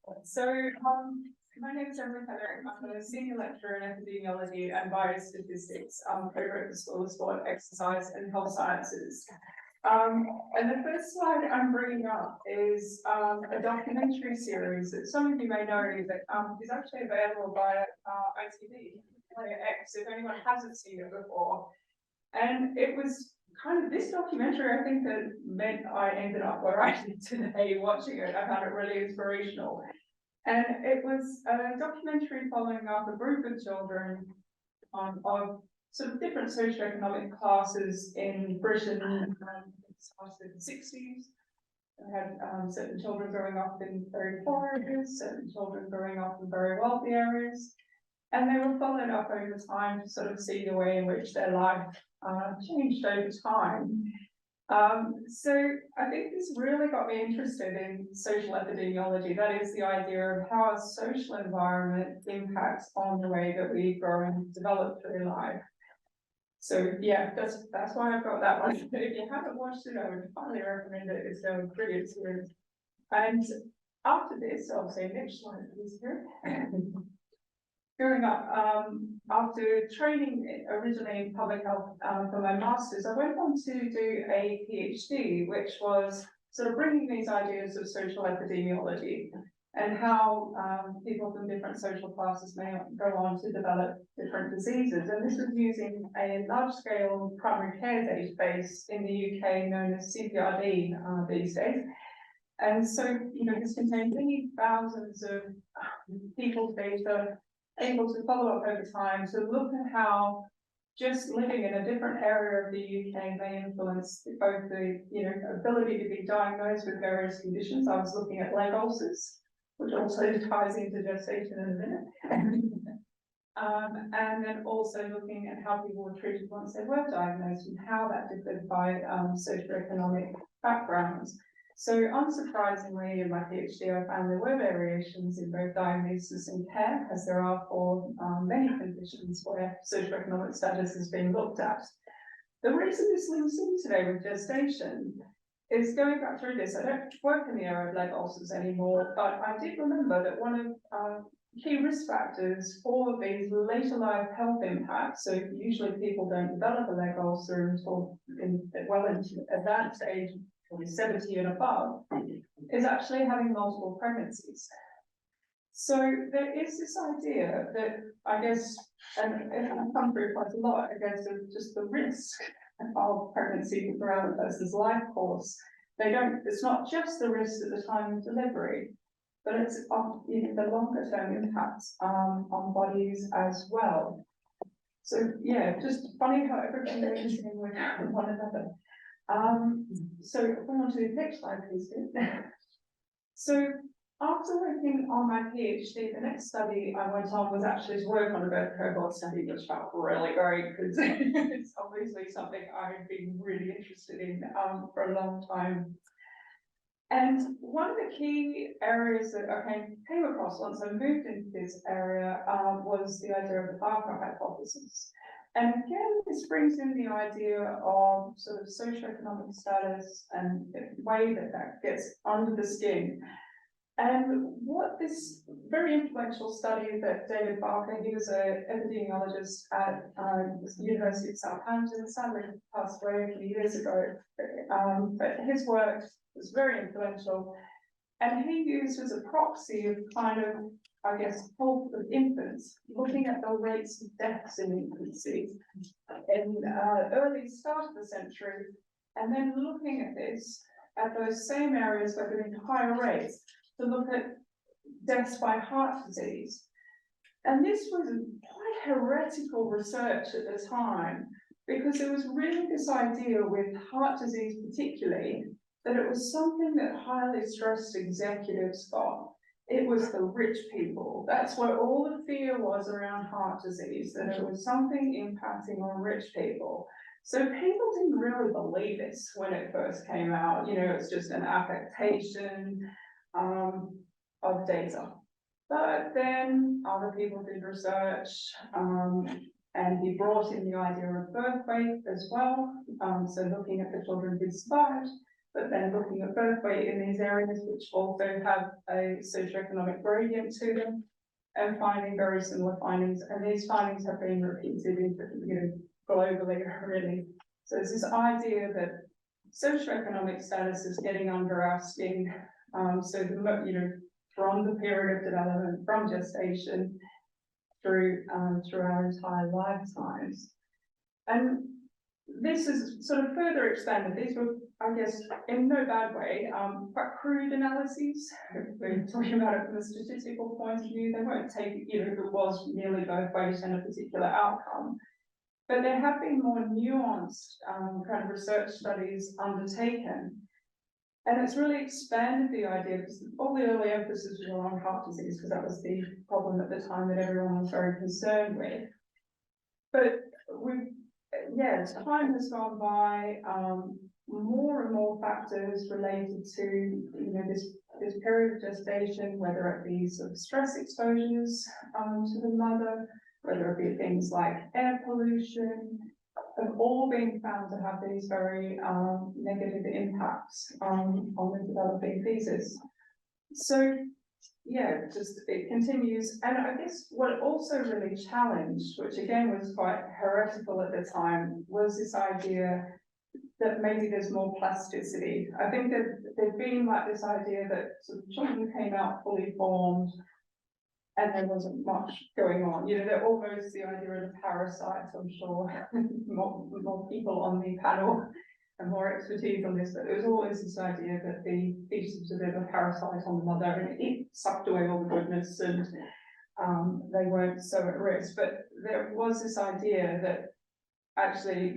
My name is Emily Petherick. I'm a senior lecturer in epidemiology and biostatistics over at the School of Sport, Exercise and Health Sciences. And the first slide I'm bringing up is a documentary series that some of you may know that is actually available via ITV, X, if anyone hasn't seen it before. And it was kind of this documentary, I think, that meant I ended up where I did today watching it. I found it really inspirational. And it was a documentary following up a group of children of sort of different socioeconomic classes in Britain started in the 60s. I had certain children growing up in very poor areas, certain children growing up in very wealthy areas. And they were followed up over time to sort of see the way in which their life changed over time. So I think this really got me interested in social epidemiology. That is the idea of how a social environment impacts on the way that we grow and develop through life. So yeah, that's why I've got that one. If you haven't watched it, I would highly recommend it. It's a brilliant series. And after this, I'll say next slide, please. Here. Growing up, after training originally in public health for my master's, I went on to do a PhD, which was sort of bringing these ideas of social epidemiology and how people from different social classes may go on to develop different diseases. And this was using a large-scale primary care database in the UK known as CPRD these days. And so, this contained many thousands of people's data, able to follow up over time to look at how just living in a different area of the UK may influence both the ability to be diagnosed with various conditions. I was looking at leg ulcers, which also ties into gestation in a minute. And then also looking at how people were treated once they were diagnosed and how that differed by socioeconomic backgrounds. So unsurprisingly, in my PhD, I found there were variations in both diagnosis and care, as there are for many conditions where socioeconomic status is being looked at. The reason this links in today with gestation is going back through this. I don't work in the area of leg ulcers anymore, but I did remember that one of key risk factors for these later life health impacts, so usually people don't develop a leg ulcer until into advanced age, 70 and above, is actually having multiple pregnancies. So there is this idea that, I guess, and it can come through quite a lot, I guess, of just the risk of pregnancy throughout a person's life course. It's not just the risk at the time of delivery, but it's the longer term impacts on bodies as well. So yeah, just funny how everything links in with one another. So if we want to the next slide, please. So after working on my PhD, the next study I went on was actually to work on a birth cohort study, which felt really great because it's obviously something I've been really interested in for a long time. And one of the key areas that I came across once I moved into this area was the idea of the Barker hypothesis. And again, this brings in the idea of sort of socioeconomic status and the way that that gets under the skin. And what this very influential study that David Barker, he was an epidemiologist at the University of Southampton, sadly passed away a few years ago, but his work was very influential. And he used as a proxy of kind of, I guess, health of infants, looking at the rates of deaths in infancy in early start of the century, and then looking at this at those same areas but doing higher rates to look at deaths by heart disease. And this was quite heretical research at the time, because there was really this idea with heart disease particularly, that it was something that highly stressed executives got. It was the rich people. That's where all the fear was around heart disease, that it was something impacting on rich people. So people didn't really believe this when it first came out. It's just an affectation of data. But then other people did research, and he brought in the idea of birth weight as well. So looking at the children who survived, but then looking at birth weight in these areas, which also have a socioeconomic gradient to them, and finding very similar findings. And these findings have been repeated in, globally, really. So it's this idea that socioeconomic status is getting under our skin. So from the period of development, from gestation through our entire lifetimes. And this is sort of further expanded. These were, I guess, in no bad way, quite crude analyses. We're talking about it from a statistical point of view. They won't take, if it was merely both ways and a particular outcome. But there have been more nuanced kind of research studies undertaken. And it's really expanded the idea, because all the early emphasis was on heart disease, because that was the problem at the time that everyone was very concerned with. But as time has gone by, more and more factors related to this period of gestation, whether it be sort of stress exposures to the mother, whether it be things like air pollution, have all been found to have these very negative impacts on the developing fetus. So it continues. And I guess what also really challenged, which again was quite heretical at the time, was this idea that maybe there's more plasticity. I think that there'd been like this idea that sort of children came out fully formed and there wasn't much going on. They're almost the idea of the parasites, I'm sure, more people on the panel and more expertise on this, but there was always this idea that the fetus was a bit of a parasite on the mother and it sucked away all the goodness and they weren't so at risk. But there was this idea that actually,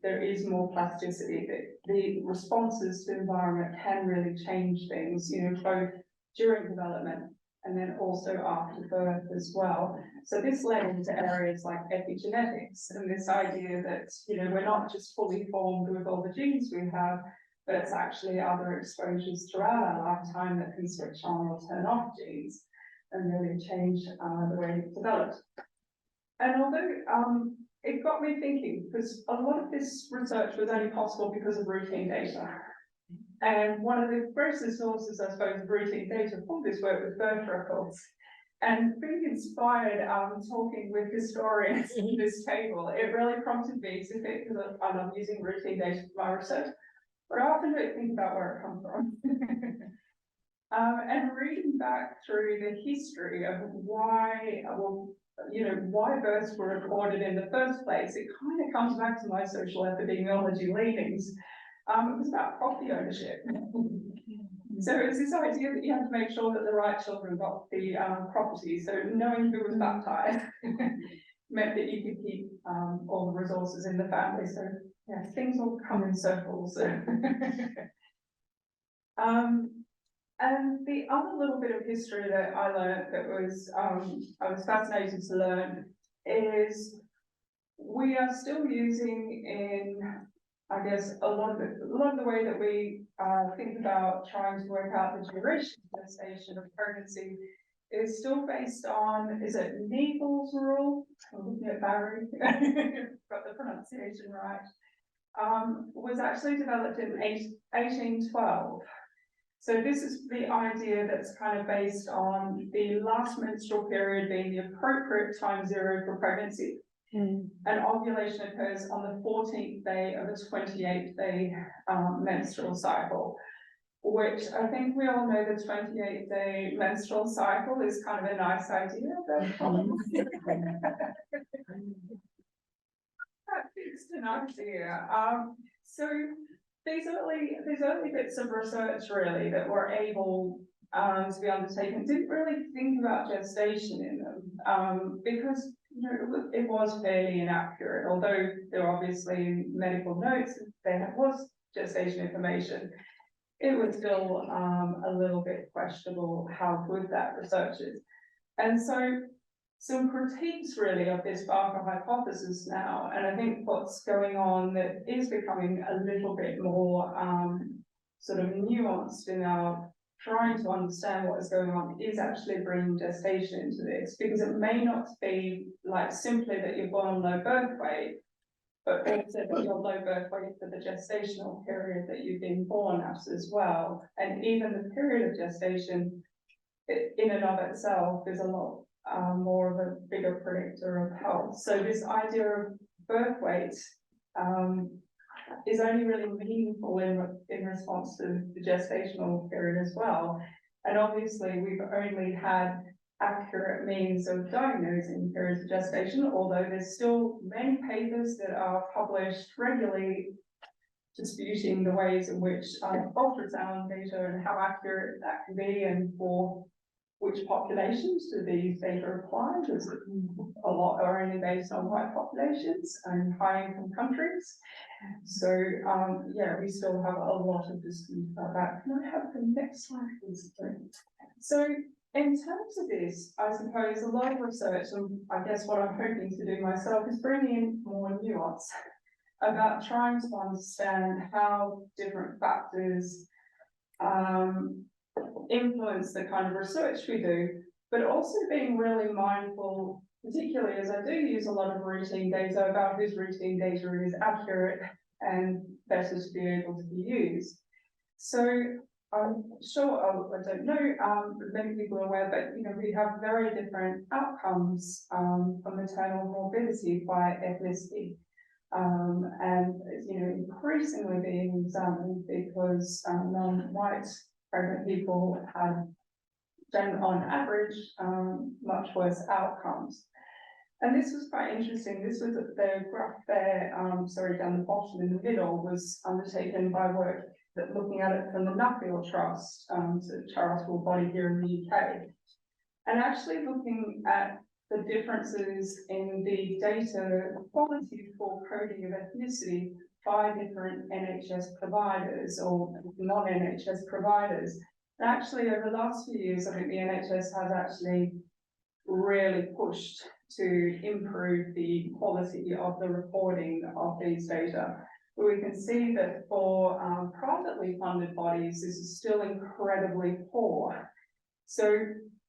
there is more plasticity, that the responses to the environment can really change things, both during development and then also after birth as well. So this led into areas like epigenetics and this idea that, we're not just fully formed with all the genes we have, but it's actually other exposures throughout our lifetime that can switch on or turn off genes and really change the way it develops. And although it got me thinking, because a lot of this research was only possible because of routine data. And one of the greatest sources, I suppose, of routine data for this work was birth records. And being inspired, talking with historians in this table, it really prompted me to think, because I'm using routine data for my research, but I often don't think about where it comes from. And reading back through the history of why births were recorded in the first place, it kind of comes back to my social epidemiology leanings. It was about property ownership. So it's this idea that you have to make sure that the right children got the property. So knowing who was baptized meant that you could keep all the resources in the family. So things all come in circles. And the other little bit of history that I learned that was I was fascinated to learn is we are still using in, I guess, a lot of the way that we think about trying to work out the duration of gestation of pregnancy is still based on, is it Neagle's rule? I'm looking at Barry, got the pronunciation right. Was actually developed in 1812. So this is the idea that's kind of based on the last menstrual period being the appropriate time zero for pregnancy. And ovulation occurs on the 14th day of a 28th day menstrual cycle, which I think we all know the 28th day menstrual cycle is kind of a nice idea, but probably that fixed an idea. So these early bits of research really that were able to be undertaken didn't really think about gestation in them because it was fairly inaccurate. Although there were obviously medical notes, there was gestation information, it was still a little bit questionable how good that research is. And so some critiques really of this Barker hypothesis now, and I think what's going on that is becoming a little bit more sort of nuanced in our trying to understand what is going on, is actually bringing gestation into this, because it may not be like simply that you're born on low birth weight, but also that your low birth weight for the gestational period that you've been born at as well. And even the period of gestation in and of itself is a lot more of a bigger predictor of health. So this idea of birth weight is only really meaningful in response to the gestational period as well. And obviously we've only had accurate means of diagnosing periods of gestation, although there's still many papers that are published regularly disputing the ways in which ultrasound data and how accurate that can be, and for which populations do these data apply, because a lot are only based on white populations and high-income countries. So yeah, we still have a lot of dispute about that. Can I have the next slide, please? So in terms of this, I suppose a lot of research, and I guess what I'm hoping to do myself, is bring in more nuance about trying to understand how different factors influence the kind of research we do, but also being really mindful, particularly as I do use a lot of routine data, about whose routine data is accurate and better to be able to be used. So I'm sure, I don't know, many people are aware, but we have very different outcomes for maternal morbidity by ethnicity. And increasingly being examined because non-white pregnant people have, on average, much worse outcomes. And this was quite interesting. This was the graph there, down the bottom in the middle, was undertaken by work that looking at it from the Nuffield Trust, so charitable body here in the UK, and actually looking at the differences in the data quality for coding of ethnicity by different NHS providers or non-NHS providers. And actually, over the last few years, I think the NHS has actually really pushed to improve the quality of the recording of these data. But we can see that for privately funded bodies, this is still incredibly poor. So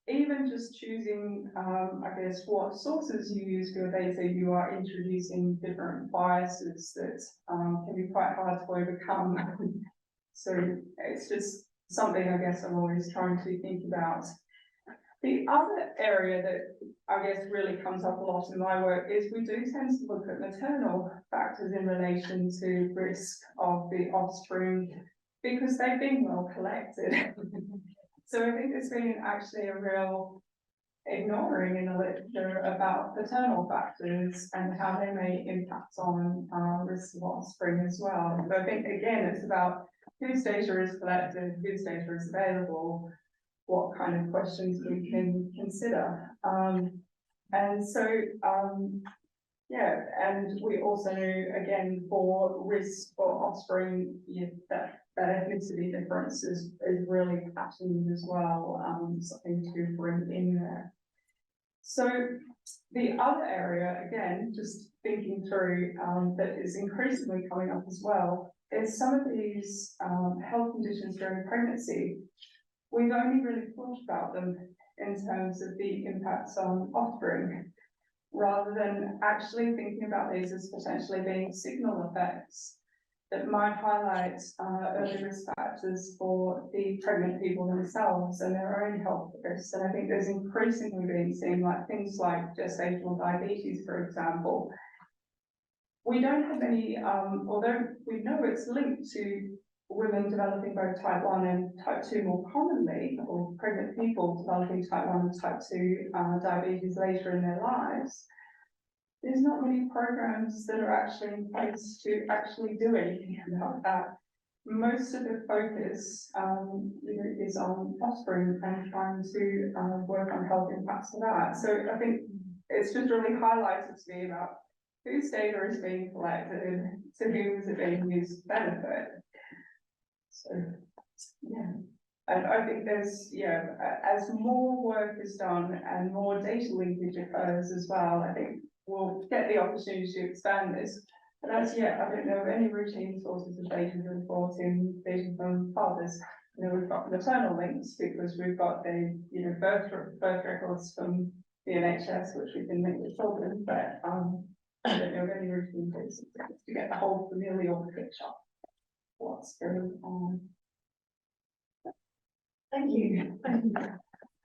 even just choosing, I guess, what sources you use for your data, you are introducing different biases that can be quite hard to overcome. So it's just something, I guess, I'm always trying to think about. The other area that I guess really comes up a lot in my work is we do tend to look at maternal factors in relation to risk of the offspring because they've been well collected. So I think there's been actually a real ignoring in the literature about paternal factors and how they may impact on risk of offspring as well. So I think, again, it's about whose data is collected, whose data is available, what kind of questions we can consider. And so, yeah, and we also know, again, for risk for offspring, that ethnicity difference is really patterned as well, something to bring in there. So the other area, again, just thinking through, that is increasingly coming up as well, is some of these health conditions during pregnancy. We've only really thought about them in terms of the impacts on offspring, rather than actually thinking about these as potentially being signal effects that might highlight early risk factors for the pregnant people themselves and their own health risks. And I think there's increasingly being seen things like gestational diabetes, for example. We don't have any, although we know it's linked to women developing both type 1 and type 2 more commonly, or pregnant people developing type 1 and type 2 diabetes later in their lives. There's not many programs that are actually in place to actually do anything about that. Most of the focus is on offspring and trying to work on health impacts of that. So I think it's just really highlighted to me about whose data is being collected, to whom is it being used to benefit. So, yeah. And I think there's, as more work is done and more data linkage occurs as well, I think we'll get the opportunity to expand this. But as yet, I don't know of any routine sources of data that have brought in data from fathers. We've got maternal links because we've got the birth records from the NHS, which we can link with children, but I don't know of any routine cases to get the whole familial picture. What's going on? Thank you.